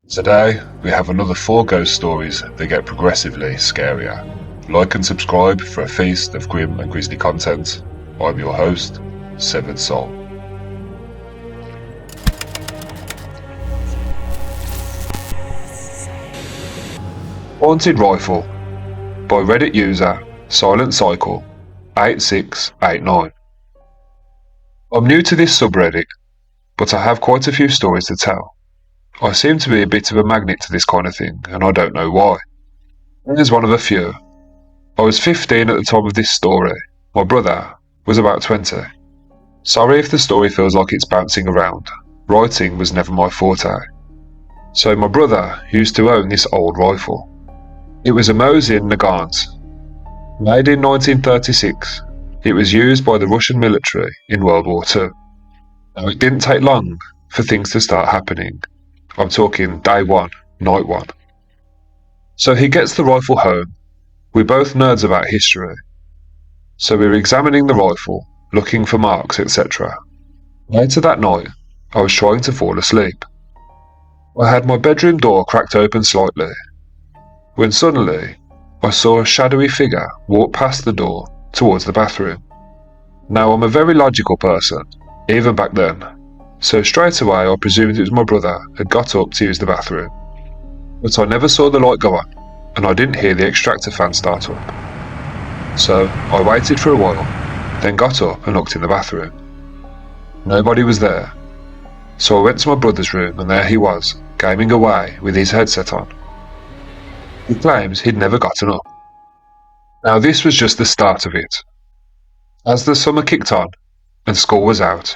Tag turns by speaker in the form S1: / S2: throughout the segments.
S1: Today, we have another 4 ghost stories that get progressively scarier. Like and subscribe for a feast of grim and grisly content. I'm your host, Severed Soul. Haunted Rifle by Reddit user Silent Cycle 8689. I'm new to this subreddit, but I have quite a few stories to tell. I seem to be a bit of a magnet to this kind of thing, and I don't know why. Here's one of a few. I was 15 at the time of this story. My brother was about 20. Sorry if the story feels like it's bouncing around. Writing was never my forte. So my brother used to own this old rifle. It was a Mosin Nagant. Made in 1936, it was used by the Russian military in World War II. Now it didn't take long for things to start happening. I'm talking day one, night one. So he gets the rifle home. We're both nerds about history. So we're examining the rifle, looking for marks, etc. Later that night, I was trying to fall asleep. I had my bedroom door cracked open slightly, when suddenly I saw a shadowy figure walk past the door towards the bathroom. Now I'm a very logical person, even back then, so straight away I presumed it was my brother had got up to use the bathroom. But I never saw the light go on, and I didn't hear the extractor fan start up. So I waited for a while, then got up and looked in the bathroom. Nobody was there. So I went to my brother's room, and there he was, gaming away with his headset on. He claims he'd never gotten up. Now this was just the start of it. As the summer kicked on, and school was out,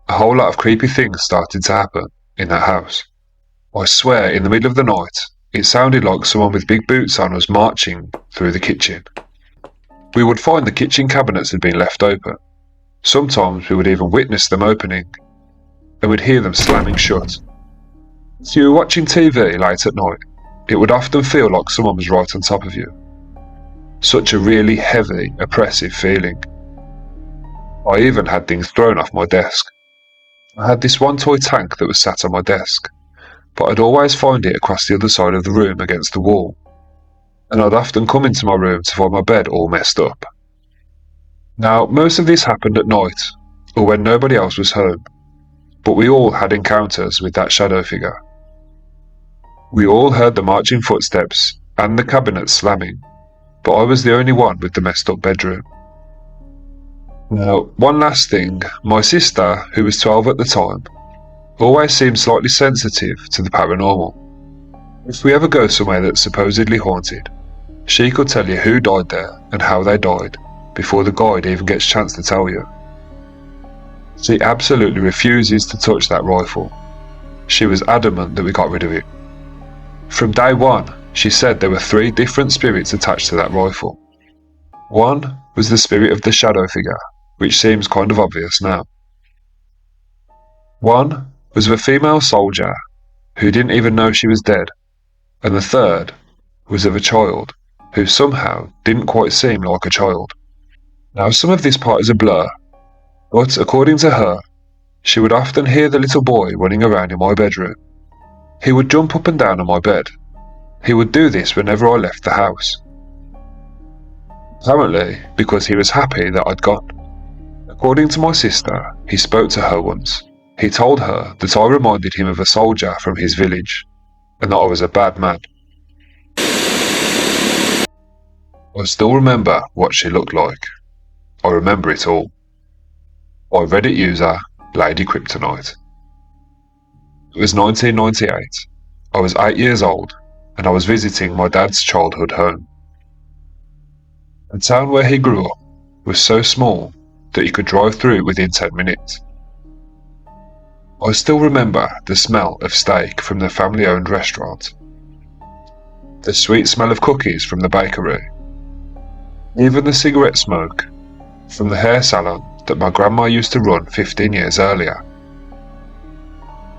S1: a whole lot of creepy things started to happen in that house. I swear, in the middle of the night, it sounded like someone with big boots on was marching through the kitchen. We would find the kitchen cabinets had been left open. Sometimes we would even witness them opening, and we'd hear them slamming shut. If you were watching TV late at night, it would often feel like someone was right on top of you. Such a really heavy, oppressive feeling. I even had things thrown off my desk. I had this one toy tank that was sat on my desk, but I'd always find it across the other side of the room against the wall, and I'd often come into my room to find my bed all messed up. Now, most of this happened at night, or when nobody else was home, but we all had encounters with that shadow figure. We all heard the marching footsteps and the cabinets slamming, but I was the only one with the messed up bedroom. Now, one last thing, my sister, who was 12 at the time, always seemed slightly sensitive to the paranormal. If we ever go somewhere that's supposedly haunted, she could tell you who died there and how they died before the guide even gets a chance to tell you. She absolutely refuses to touch that rifle. She was adamant that we got rid of it. From day one, she said there were 3 different spirits attached to that rifle. One was the spirit of the shadow figure, which seems kind of obvious now. One was of a female soldier who didn't even know she was dead, and the third was of a child who somehow didn't quite seem like a child. Now some of this part is a blur, but according to her, she would often hear the little boy running around in my bedroom. He would jump up and down on my bed. He would do this whenever I left the house. Apparently because he was happy that I'd gone. According to my sister, he spoke to her once. He told her that I reminded him of a soldier from his village, and that I was a bad man. I still remember what she looked like. I remember it all. By Reddit user Lady Kryptonite. It was 1998. I was 8 years old, and I was visiting my dad's childhood home. The town where he grew up was so small that you could drive through it within 10 minutes. I still remember the smell of steak from the family-owned restaurant, the sweet smell of cookies from the bakery, even the cigarette smoke from the hair salon that my grandma used to run 15 years earlier.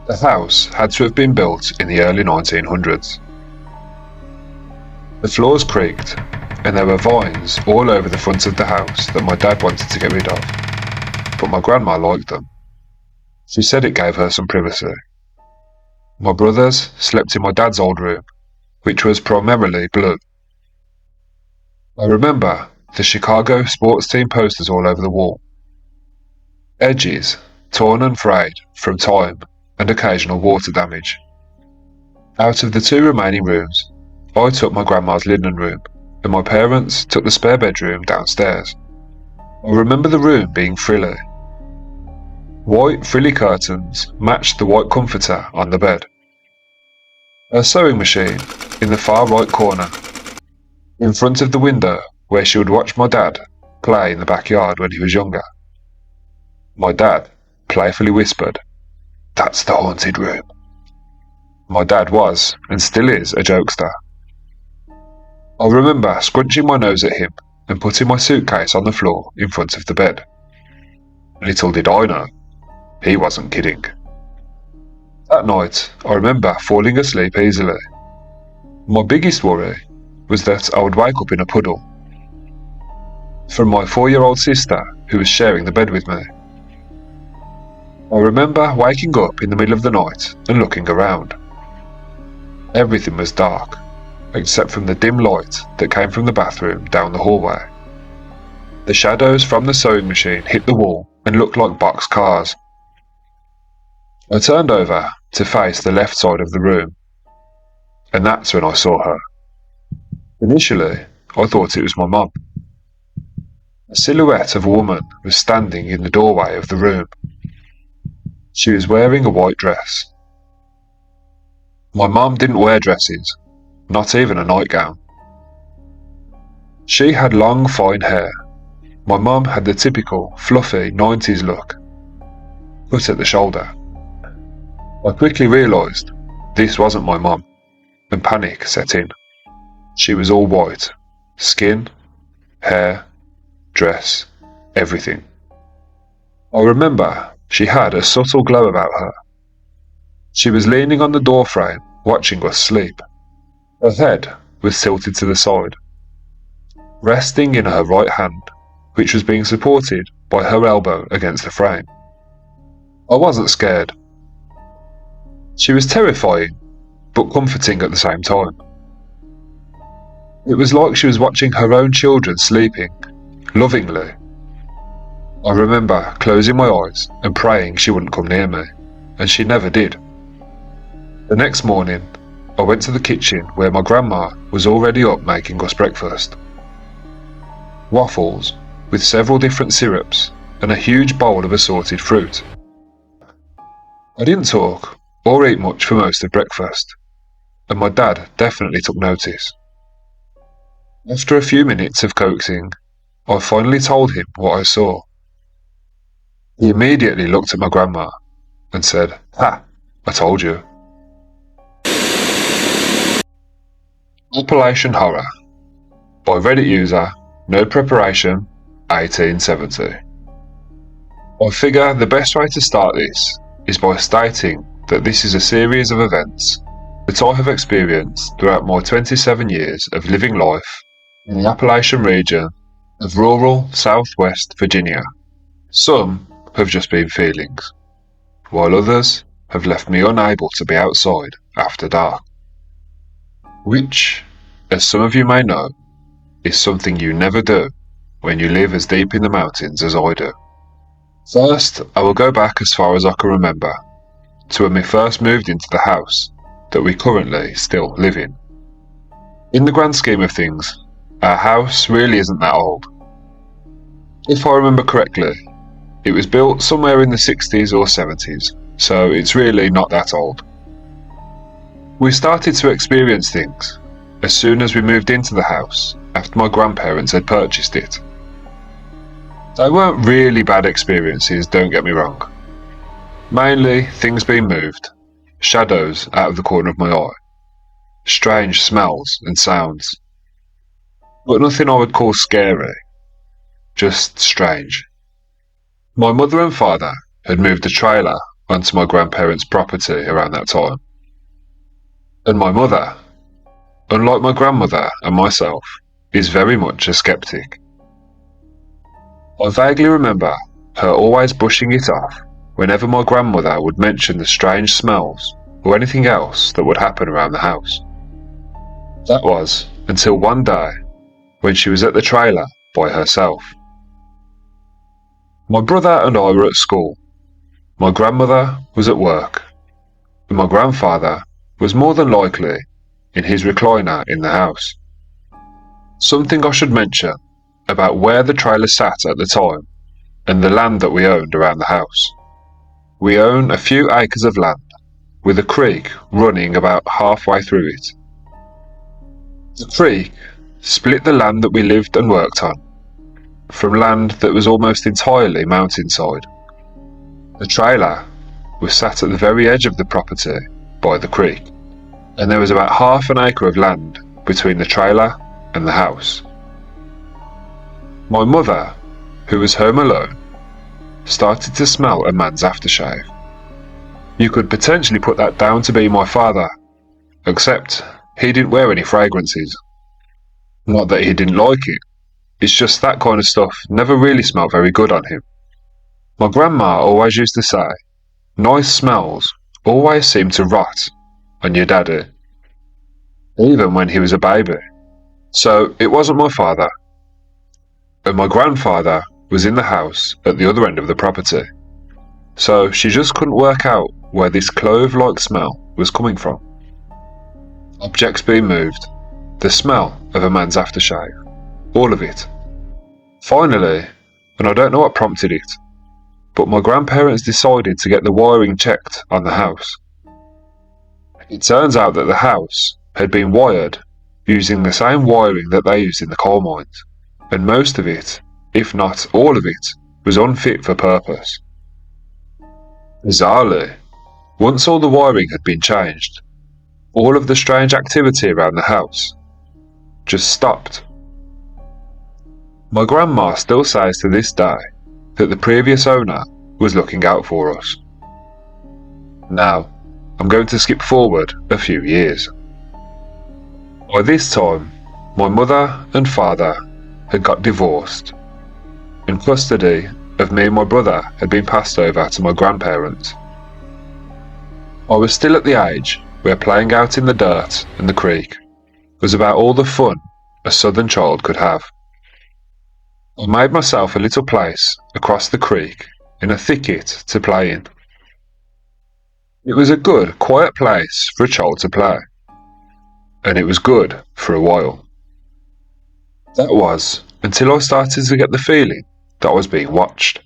S1: The house had to have been built in the early 1900s. The floors creaked, and there were vines all over the front of the house that my dad wanted to get rid of, but my grandma liked them. She said it gave her some privacy. My brothers slept in my dad's old room, which was primarily blue. I remember the Chicago sports team posters all over the wall. Edges torn and frayed from time and occasional water damage. Out of the two remaining rooms, I took my grandma's linen room, and my parents took the spare bedroom downstairs. I remember the room being frilly. White frilly curtains matched the white comforter on the bed. A sewing machine in the far right corner, in front of the window where she would watch my dad play in the backyard when he was younger. My dad playfully whispered, "That's the haunted room." My dad was, and still is, a jokester. I remember scrunching my nose at him and putting my suitcase on the floor in front of the bed. Little did I know, he wasn't kidding. That night, I remember falling asleep easily. My biggest worry was that I would wake up in a puddle. From my 4-year-old sister, who was sharing the bed with me. I remember waking up in the middle of the night and looking around. Everything was dark, except from the dim light that came from the bathroom down the hallway. The shadows from the sewing machine hit the wall and looked like box cars. I turned over to face the left side of the room, and that's when I saw her. Initially, I thought it was my mum. A silhouette of a woman was standing in the doorway of the room. She was wearing a white dress. My mum didn't wear dresses, not even a nightgown. She had long, fine hair. My mum had the typical, fluffy 90s look, cut at the shoulder. I quickly realised this wasn't my mum, and panic set in. She was all white, skin, hair, dress, everything. I remember she had a subtle glow about her. She was leaning on the doorframe, watching us sleep. Her head was tilted to the side, resting in her right hand, which was being supported by her elbow against the frame. I wasn't scared. She was terrifying, but comforting at the same time. It was like she was watching her own children sleeping, lovingly. I remember closing my eyes and praying she wouldn't come near me, and she never did. The next morning, I went to the kitchen where my grandma was already up making us breakfast. Waffles with several different syrups and a huge bowl of assorted fruit. I didn't talk or eat much for most of breakfast, and my dad definitely took notice. After a few minutes of coaxing, I finally told him what I saw. He immediately looked at my grandma and said, "Ha, I told you." Appalachian Horror by Reddit user No Preparation 1870. I figure the best way to start this is by stating that this is a series of events that I have experienced throughout my 27 years of living life in the Appalachian region of rural southwest Virginia. Some have just been feelings, while others have left me unable to be outside after dark. Which, as some of you may know, is something you never do when you live as deep in the mountains as I do. First, I will go back as far as I can remember, to when we first moved into the house that we currently still live in. In the grand scheme of things, our house really isn't that old. If I remember correctly, it was built somewhere in the 60s or 70s, so it's really not that old. We started to experience things as soon as we moved into the house after my grandparents had purchased it. They weren't really bad experiences, don't get me wrong. Mainly things being moved, shadows out of the corner of my eye, strange smells and sounds. But nothing I would call scary, just strange. My mother and father had moved a trailer onto my grandparents' property around that time. And my mother, unlike my grandmother and myself, is very much a skeptic. I vaguely remember her always brushing it off whenever my grandmother would mention the strange smells or anything else that would happen around the house. That was until one day when she was at the trailer by herself. My brother and I were at school. My grandmother was at work, and my grandfather was more than likely in his recliner in the house. Something I should mention about where the trailer sat at the time and the land that we owned around the house. We own a few acres of land with a creek running about halfway through it. The creek split the land that we lived and worked on from land that was almost entirely mountainside. The trailer was sat at the very edge of the property by the creek, and there was about half an acre of land between the trailer and the house. My mother, who was home alone, started to smell a man's aftershave. You could potentially put that down to be my father, except he didn't wear any fragrances. Not that he didn't like it, it's just that kind of stuff never really smelled very good on him. My grandma always used to say, nice smells always seem to rot on your daddy, even when he was a baby. So it wasn't my father. And my grandfather was in the house at the other end of the property, so she just couldn't work out where this clove-like smell was coming from. Objects being moved, the smell of a man's aftershave, all of it. Finally, and I don't know what prompted it, but my grandparents decided to get the wiring checked on the house. It turns out that the house had been wired using the same wiring that they used in the coal mines, and most of it, if not all of it, was unfit for purpose. Bizarrely, once all the wiring had been changed, all of the strange activity around the house just stopped. My grandma still says to this day that the previous owner was looking out for us. Now, I'm going to skip forward a few years. By this time, my mother and father had got divorced, and custody of me and my brother had been passed over to my grandparents. I was still at the age where playing out in the dirt and the creek was about all the fun a southern child could have. I made myself a little place across the creek in a thicket to play in. It was a good, quiet place for a child to play, and it was good for a while. That was until I started to get the feeling that I was being watched.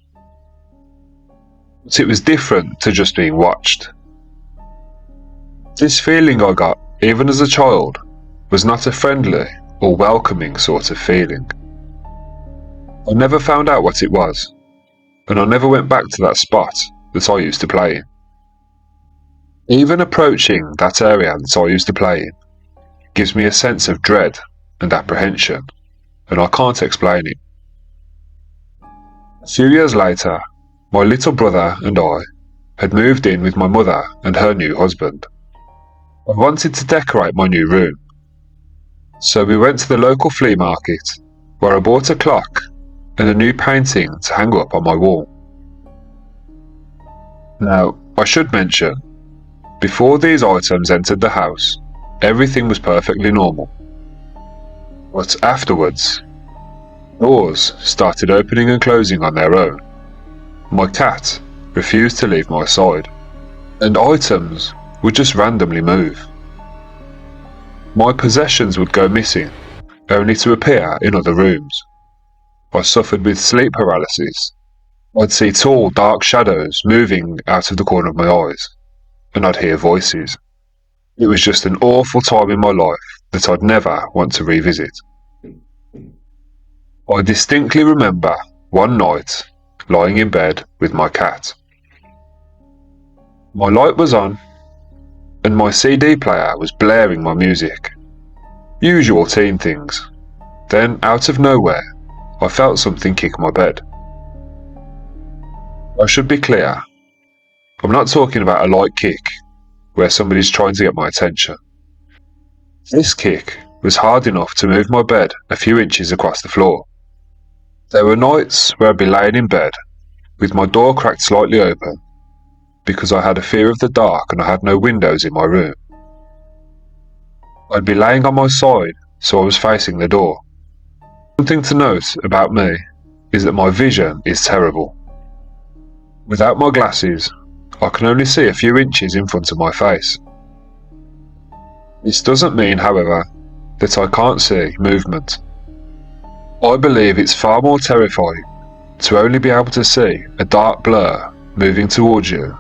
S1: But it was different to just being watched. This feeling I got, even as a child, was not a friendly or welcoming sort of feeling. I never found out what it was, and I never went back to that spot that I used to play in. Even approaching that area that I used to play in gives me a sense of dread and apprehension, and I can't explain it. A few years later, my little brother and I had moved in with my mother and her new husband. I wanted to decorate my new room, so we went to the local flea market, where I bought a clock and a new painting to hang up on my wall. Now, I should mention, before these items entered the house, everything was perfectly normal. But afterwards, doors started opening and closing on their own. My cat refused to leave my side, and items would just randomly move. My possessions would go missing, only to appear in other rooms. I suffered with sleep paralysis. I'd see tall, dark shadows moving out of the corner of my eyes, and I'd hear voices. It was just an awful time in my life that I'd never want to revisit. I distinctly remember one night lying in bed with my cat. My light was on, and my CD player was blaring my music. Usual teen things. Then, out of nowhere, I felt something kick my bed. I should be clear, I'm not talking about a light kick where somebody's trying to get my attention. This kick was hard enough to move my bed a few inches across the floor. There were nights where I'd be laying in bed with my door cracked slightly open, because I had a fear of the dark and I had no windows in my room. I'd be laying on my side, so I was facing the door. Something to note about me is that my vision is terrible. Without my glasses, I can only see a few inches in front of my face. This doesn't mean, however, that I can't see movement. I believe it's far more terrifying to only be able to see a dark blur moving towards you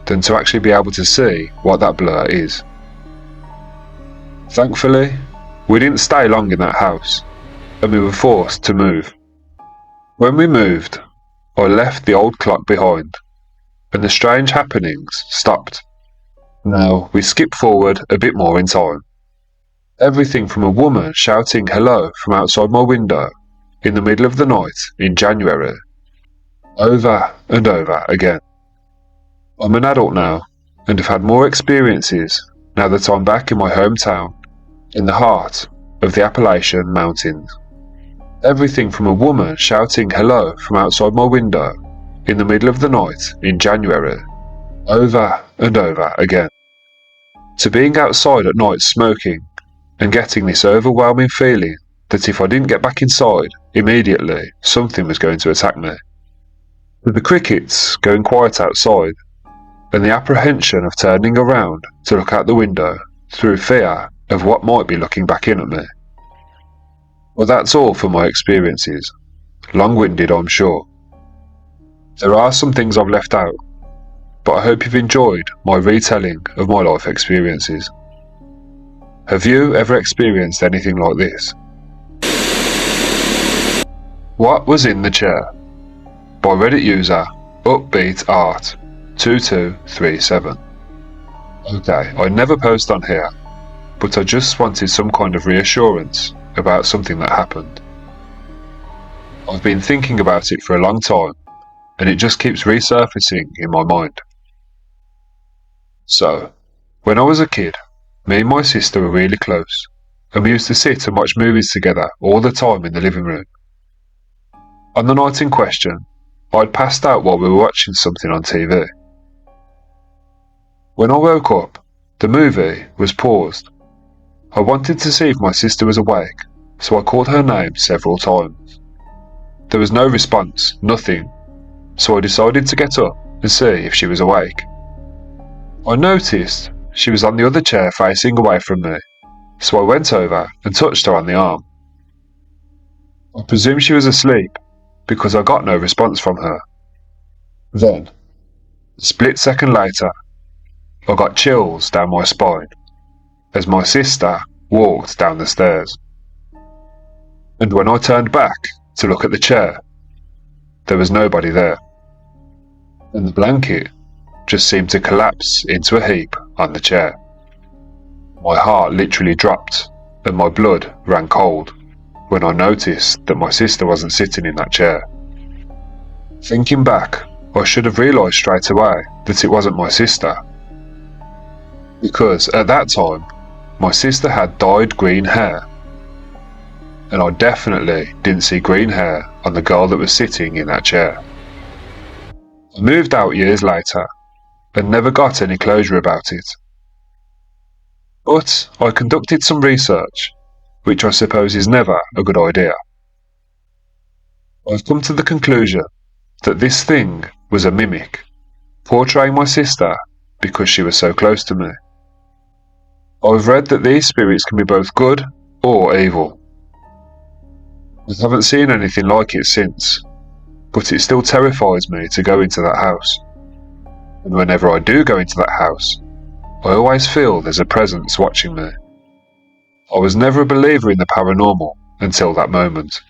S1: than to actually be able to see what that blur is. Thankfully, we didn't stay long in that house, and we were forced to move. When we moved, I left the old clock behind, and the strange happenings stopped. Now we skip forward a bit more in time. Everything from a woman shouting hello from outside my window in the middle of the night in January, over and over again. I'm an adult now, and have had more experiences now that I'm back in my hometown, in the heart of the Appalachian Mountains. Everything from a woman shouting hello from outside my window in the middle of the night in January, over and over again, to being outside at night smoking and getting this overwhelming feeling that if I didn't get back inside immediately, something was going to attack me. With the crickets going quiet outside, and the apprehension of turning around to look out the window through fear of what might be looking back in at me. Well, that's all for my experiences. Long-winded, I'm sure. There are some things I've left out, but I hope you've enjoyed my retelling of my life experiences. Have you ever experienced anything like this? What was in the chair? By Reddit user Upbeat Art 2237. Okay, I never post on here, but I just wanted some kind of reassurance about something that happened. I've been thinking about it for a long time, and it just keeps resurfacing in my mind. So, when I was a kid, me and my sister were really close, and we used to sit and watch movies together all the time in the living room. On the night in question, I'd passed out while we were watching something on TV. When I woke up, the movie was paused. I wanted to see if my sister was awake, so I called her name several times. There was no response, nothing, so I decided to get up and see if she was awake. I noticed she was on the other chair facing away from me, so I went over and touched her on the arm. I presume she was asleep, because I got no response from her. Then, a split second later, I got chills down my spine as my sister walked down the stairs. And when I turned back to look at the chair, there was nobody there, and the blanket just seemed to collapse into a heap on the chair. My heart literally dropped and my blood ran cold when I noticed that my sister wasn't sitting in that chair. Thinking back, I should have realised straight away that it wasn't my sister, because at that time my sister had dyed green hair, and I definitely didn't see green hair on the girl that was sitting in that chair. I moved out years later and never got any closure about it. But I conducted some research, which I suppose is never a good idea. I've come to the conclusion that this thing was a mimic, portraying my sister because she was so close to me. I've read that these spirits can be both good or evil. I haven't seen anything like it since, but it still terrifies me to go into that house. And whenever I do go into that house, I always feel there's a presence watching me. I was never a believer in the paranormal until that moment.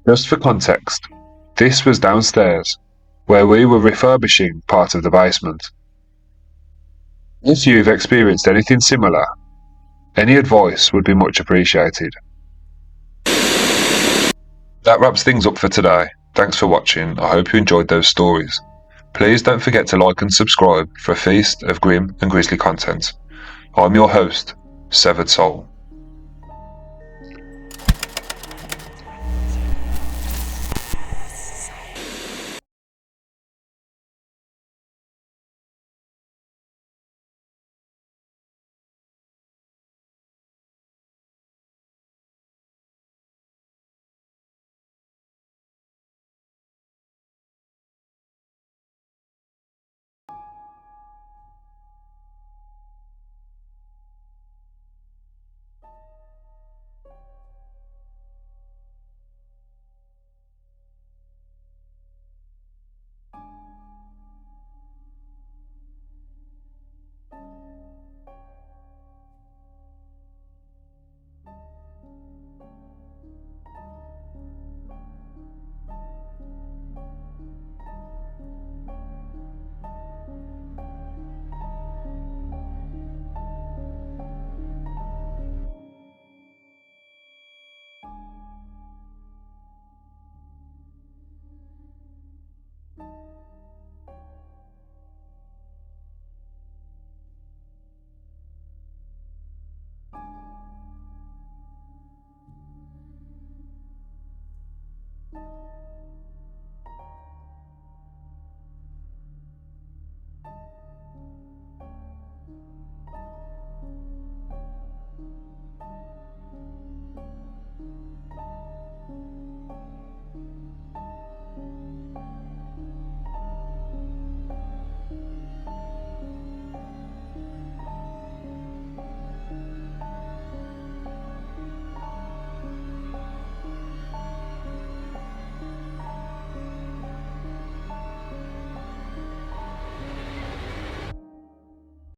S1: Just for context, this was downstairs, where we were refurbishing part of the basement. If you've experienced anything similar, any advice would be much appreciated. That wraps things up for today. Thanks for watching. I hope you enjoyed those stories. Please don't forget to like and subscribe for a feast of grim and grisly content. I'm your host, Severed Soul.